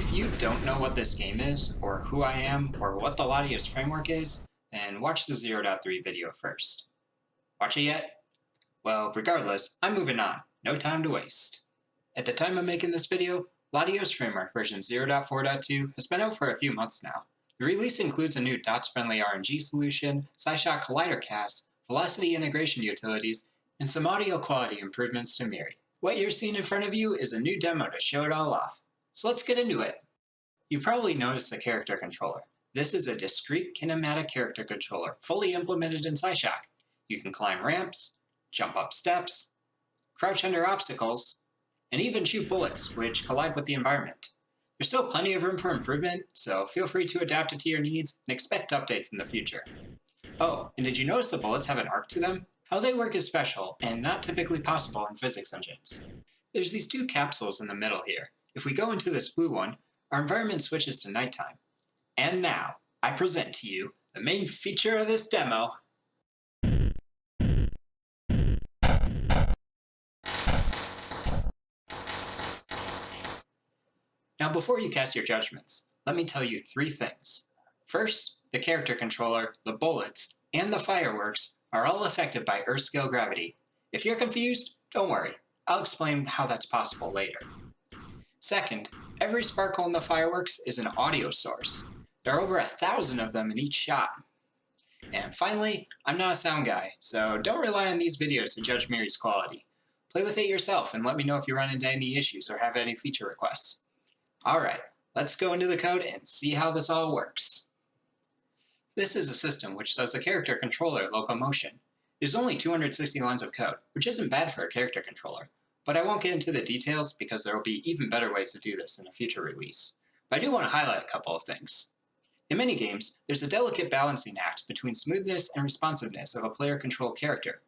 If you don't know what this game is, or who I am, or what the Latios Framework is, then watch the 0.3 video first. Watch it yet? Well, regardless, I'm moving on. No time to waste. At the time of making this video, Latios Framework version 0.4.2 has been out for a few months now. The release includes a new dots-friendly RNG solution, Psyshock Collider casts, velocity integration utilities, and some audio quality improvements to Myri. What you're seeing in front of you is a new demo to show it all off. So let's get into it. You've probably noticed the character controller. This is a discrete kinematic character controller fully implemented in Psyshock. You can climb ramps, jump up steps, crouch under obstacles, and even shoot bullets, which collide with the environment. There's still plenty of room for improvement, so feel free to adapt it to your needs and expect updates in the future. Oh, and did you notice the bullets have an arc to them? How they work is special, and not typically possible in physics engines. There's these two capsules in the middle here. If we go into this blue one, our environment switches to nighttime. And now, I present to you the main feature of this demo. Now before you cast your judgments, let me tell you three things. First, the character controller, the bullets, and the fireworks are all affected by Earth-scale gravity. If you're confused, don't worry. I'll explain how that's possible later. Second, every sparkle in the fireworks is an audio source. There are over 1,000 of them in each shot. And finally, I'm not a sound guy, so don't rely on these videos to judge Myri's quality. Play with it yourself and let me know if you run into any issues or have any feature requests. Alright, let's go into the code and see how this all works. This is a system which does the character controller locomotion. There's only 260 lines of code, which isn't bad for a character controller. But I won't get into the details because there will be even better ways to do this in a future release. But I do want to highlight a couple of things. In many games, there's a delicate balancing act between smoothness and responsiveness of a player-controlled character.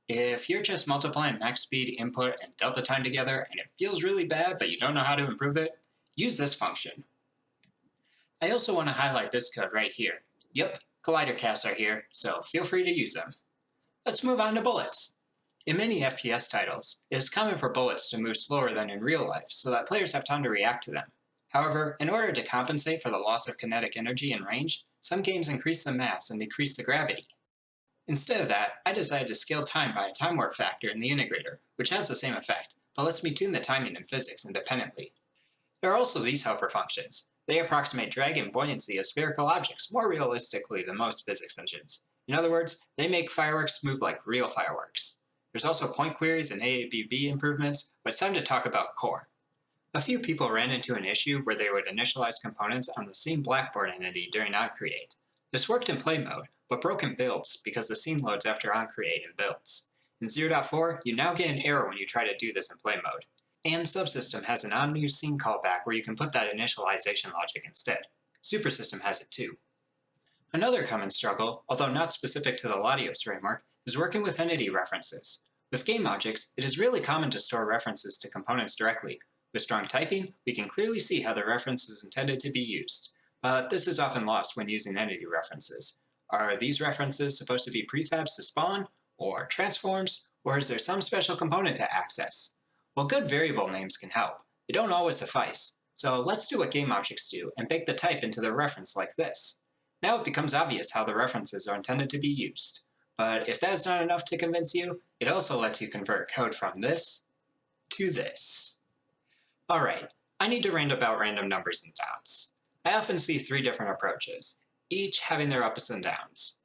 If you're just multiplying max speed, input, and delta time together and it feels really bad but you don't know how to improve it, use this function. I also want to highlight this code right here. Yep, collider casts are here, so feel free to use them. Let's move on to bullets. In many FPS titles, it is common for bullets to move slower than in real life so that players have time to react to them. However, in order to compensate for the loss of kinetic energy and range, some games increase the mass and decrease the gravity. Instead of that, I decided to scale time by a time warp factor in the integrator, which has the same effect, but lets me tune the timing in physics independently. There are also these helper functions. They approximate drag and buoyancy of spherical objects more realistically than most physics engines. In other words, they make fireworks move like real fireworks. There's also point queries and AABB improvements, but it's time to talk about core. A few people ran into an issue where they would initialize components on the scene Blackboard entity during onCreate. This worked in play mode, but broke in builds because the scene loads after onCreate in builds. In 0.4, you now get an error when you try to do this in play mode. And Subsystem has an on-use scene callback where you can put that initialization logic instead. Supersystem has it too. Another common struggle, although not specific to the Latios framework, is working with entity references. With game objects, it is really common to store references to components directly. With strong typing, we can clearly see how the reference is intended to be used. But this is often lost when using entity references. Are these references supposed to be prefabs to spawn, or transforms, or is there some special component to access? Well, good variable names can help. They don't always suffice. So let's do what game objects do and bake the type into the reference like this. Now it becomes obvious how the references are intended to be used. But if that is not enough to convince you, it also lets you convert code from this to this. Alright, I need to rant about random numbers and dots. I often see three different approaches, each having their ups and downs.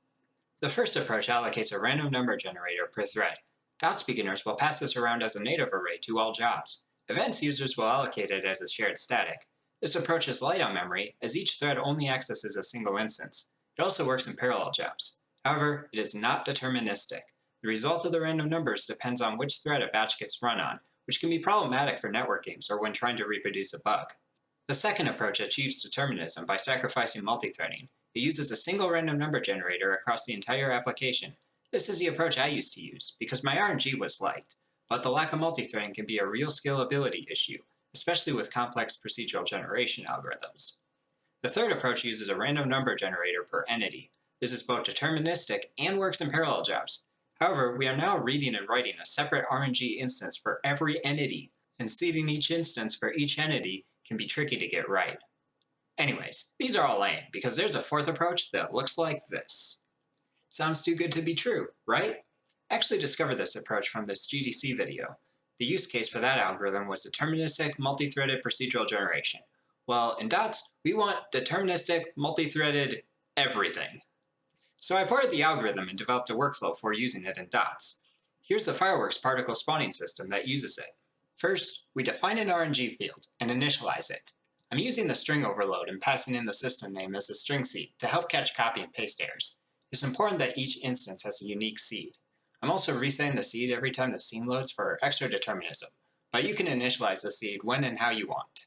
The first approach allocates a random number generator per thread. Dots beginners will pass this around as a native array to all jobs. Advanced users will allocate it as a shared static. This approach is light on memory, as each thread only accesses a single instance. It also works in parallel jobs. However, it is not deterministic. The result of the random numbers depends on which thread a batch gets run on, which can be problematic for network games or when trying to reproduce a bug. The second approach achieves determinism by sacrificing multithreading. It uses a single random number generator across the entire application. This is the approach I used to use, because my RNG was light, but the lack of multithreading can be a real scalability issue, especially with complex procedural generation algorithms. The third approach uses a random number generator per entity. This is both deterministic and works in parallel jobs. However, we are now reading and writing a separate RNG instance for every entity, and seeding each instance for each entity can be tricky to get right. Anyways, these are all lame because there's a fourth approach that looks like this. Sounds too good to be true, right? I actually discovered this approach from this GDC video. The use case for that algorithm was deterministic multi-threaded procedural generation. Well, in dots, we want deterministic multi-threaded everything. So I ported the algorithm and developed a workflow for using it in dots. Here's the fireworks particle spawning system that uses it. First, we define an RNG field and initialize it. I'm using the string overload and passing in the system name as a string seed to help catch copy and paste errors. It's important that each instance has a unique seed. I'm also resetting the seed every time the scene loads for extra determinism, but you can initialize the seed when and how you want.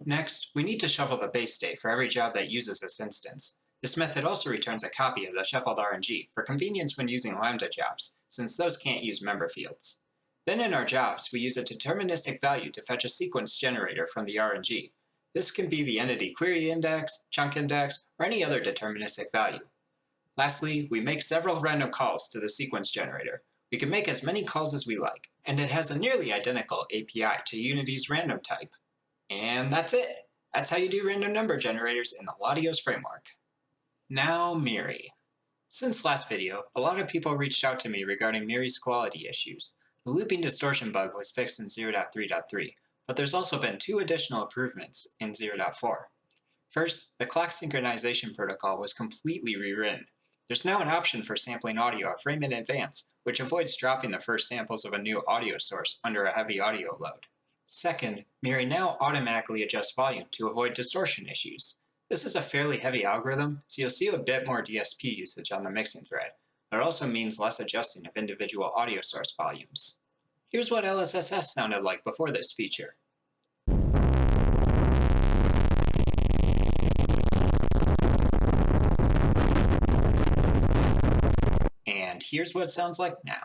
Next, we need to shuffle the base state for every job that uses this instance. This method also returns a copy of the shuffled RNG for convenience when using Lambda jobs, since those can't use member fields. Then in our jobs, we use a deterministic value to fetch a sequence generator from the RNG. This can be the entity query index, chunk index, or any other deterministic value. Lastly, we make several random calls to the sequence generator. We can make as many calls as we like, and it has a nearly identical API to Unity's random type. And that's it. That's how you do random number generators in the Latios framework. Now, Myri. Since last video, a lot of people reached out to me regarding Myri's quality issues. The looping distortion bug was fixed in 0.3.3, but there's also been 2 additional improvements in 0.4. First, the clock synchronization protocol was completely rewritten. There's now an option for sampling audio a frame in advance, which avoids dropping the first samples of a new audio source under a heavy audio load. Second, Myri now automatically adjusts volume to avoid distortion issues. This is a fairly heavy algorithm, so you'll see a bit more DSP usage on the mixing thread, but it also means less adjusting of individual audio source volumes. Here's what LSSS sounded like before this feature. And here's what it sounds like now.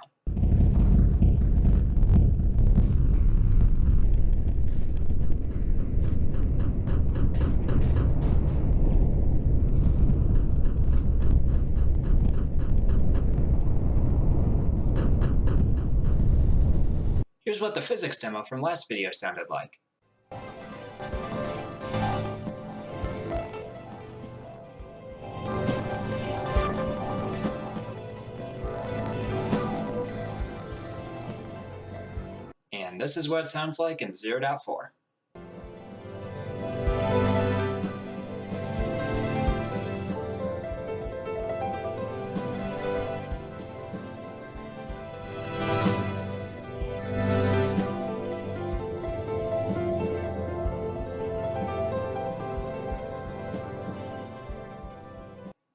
Here's what the physics demo from last video sounded like. And this is what it sounds like in 0.4.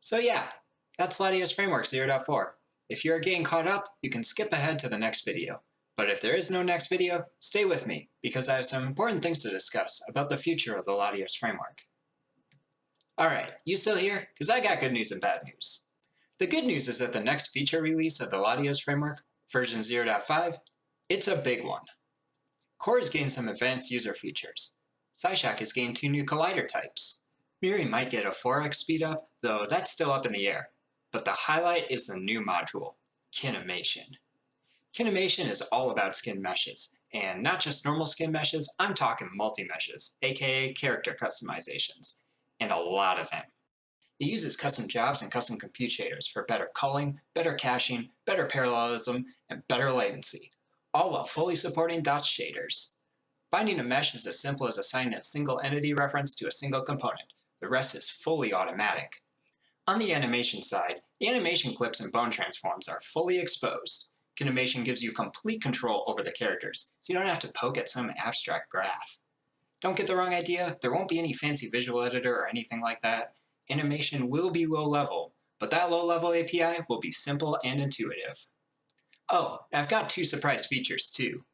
So yeah, that's Latios Framework 0.4. If you are getting caught up, you can skip ahead to the next video. But if there is no next video, stay with me, because I have some important things to discuss about the future of the Latios Framework. Alright, you still here? Because I got good news and bad news. The good news is that the next feature release of the Latios Framework, version 0.5, it's a big one. Core has gained some advanced user features. Psyshock has gained 2 new collider types. Myri might get a 4x speedup, though that's still up in the air. But the highlight is the new module, Kinemation. Kinemation is all about skin meshes, and not just normal skin meshes, I'm talking multi-meshes, aka character customizations, and a lot of them. It uses custom jobs and custom compute shaders for better culling, better caching, better parallelism, and better latency, all while fully supporting dots shaders. Binding a mesh is as simple as assigning a single entity reference to a single component. The rest is fully automatic. On the animation side, the animation clips and bone transforms are fully exposed. Kinemation gives you complete control over the characters, so you don't have to poke at some abstract graph. Don't get the wrong idea, there won't be any fancy visual editor or anything like that. Animation will be low level, but that low level API will be simple and intuitive. Oh, I've got 2 surprise features too.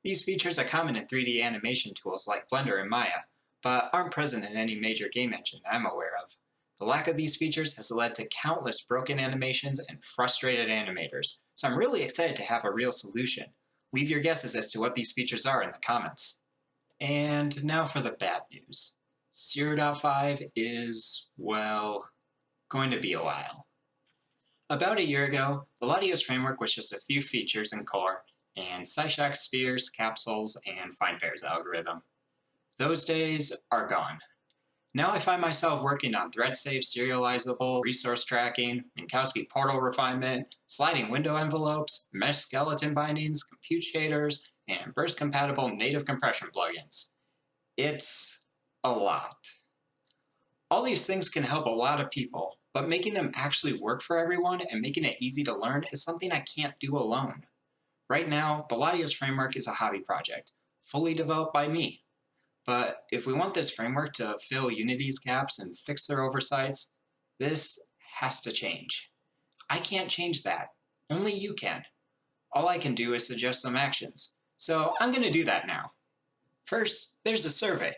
These features are common in 3D animation tools like Blender and Maya, but aren't present in any major game engine that I'm aware of. The lack of these features has led to countless broken animations and frustrated animators, so I'm really excited to have a real solution. Leave your guesses as to what these features are in the comments. And now for the bad news. 0.5 is, well, going to be a while. About a year ago, the Latios framework was just a few features in core, and Psyshock spheres, capsules, and find pairs algorithm. Those days are gone. Now I find myself working on thread-safe serializable resource tracking, Minkowski portal refinement, sliding window envelopes, mesh skeleton bindings, compute shaders, and burst-compatible native compression plugins. It's a lot. All these things can help a lot of people, but making them actually work for everyone and making it easy to learn is something I can't do alone. Right now, the Latios Framework is a hobby project, fully developed by me. But if we want this framework to fill Unity's gaps and fix their oversights, this has to change. I can't change that. Only you can. All I can do is suggest some actions. So I'm going to do that now. First, there's the survey.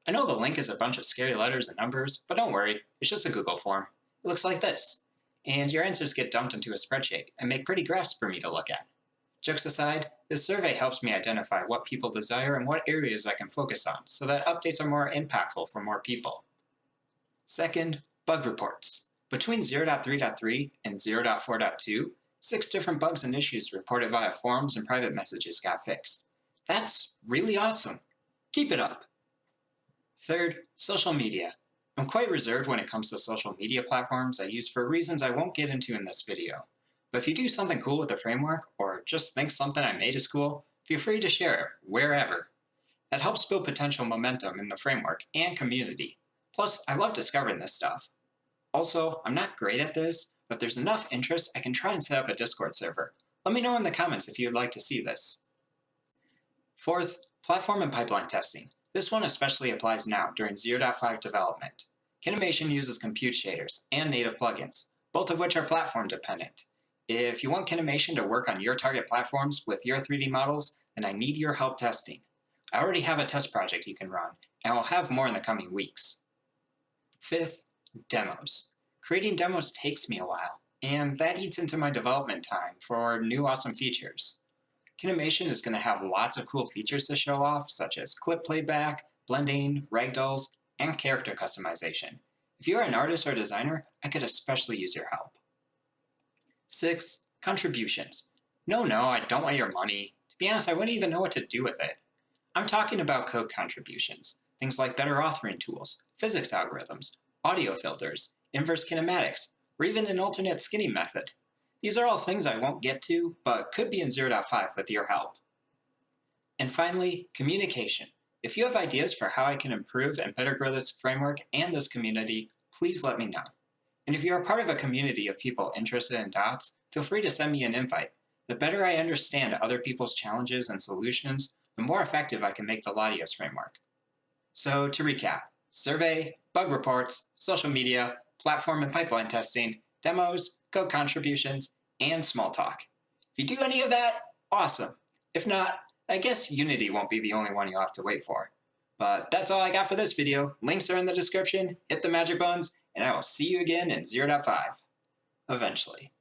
I know the link is a bunch of scary letters and numbers, but don't worry, it's just a Google form. It looks like this. And your answers get dumped into a spreadsheet and make pretty graphs for me to look at. Jokes aside, this survey helps me identify what people desire and what areas I can focus on so that updates are more impactful for more people. Second, bug reports. Between 0.3.3 and 0.4.2, 6 different bugs and issues reported via forums and private messages got fixed. That's really awesome. Keep it up. Third, social media. I'm quite reserved when it comes to social media platforms I use for reasons I won't get into in this video. But if you do something cool with the framework, or just think something I made is cool, feel free to share it, wherever. That helps build potential momentum in the framework and community. Plus, I love discovering this stuff. Also, I'm not great at this, but if there's enough interest, I can try and set up a Discord server. Let me know in the comments if you'd like to see this. Fourth, platform and pipeline testing. This one especially applies now during 0.5 development. Kinemation uses compute shaders and native plugins, both of which are platform dependent. If you want Kinemation to work on your target platforms with your 3D models, then I need your help testing. I already have a test project you can run, and I'll have more in the coming weeks. Fifth, demos. Creating demos takes me a while, and that eats into my development time for new awesome features. Kinemation is going to have lots of cool features to show off, such as clip playback, blending, ragdolls, and character customization. If you're an artist or designer, I could especially use your help. 6. Contributions. No, I don't want your money. To be honest, I wouldn't even know what to do with it. I'm talking about code contributions. Things like better authoring tools, physics algorithms, audio filters, inverse kinematics, or even an alternate skinning method. These are all things I won't get to, but could be in 0.5 with your help. And finally, communication. If you have ideas for how I can improve and better grow this framework and this community, please let me know. And if you're a part of a community of people interested in dots, feel free to send me an invite. The better I understand other people's challenges and solutions, the more effective I can make the Latios framework. So to recap, survey, bug reports, social media, platform and pipeline testing, demos, code contributions, and small talk. If you do any of that, awesome. If not, I guess Unity won't be the only one you'll have to wait for. But that's all I got for this video. Links are in the description, hit the magic buttons, and I will see you again in 0.5. Eventually.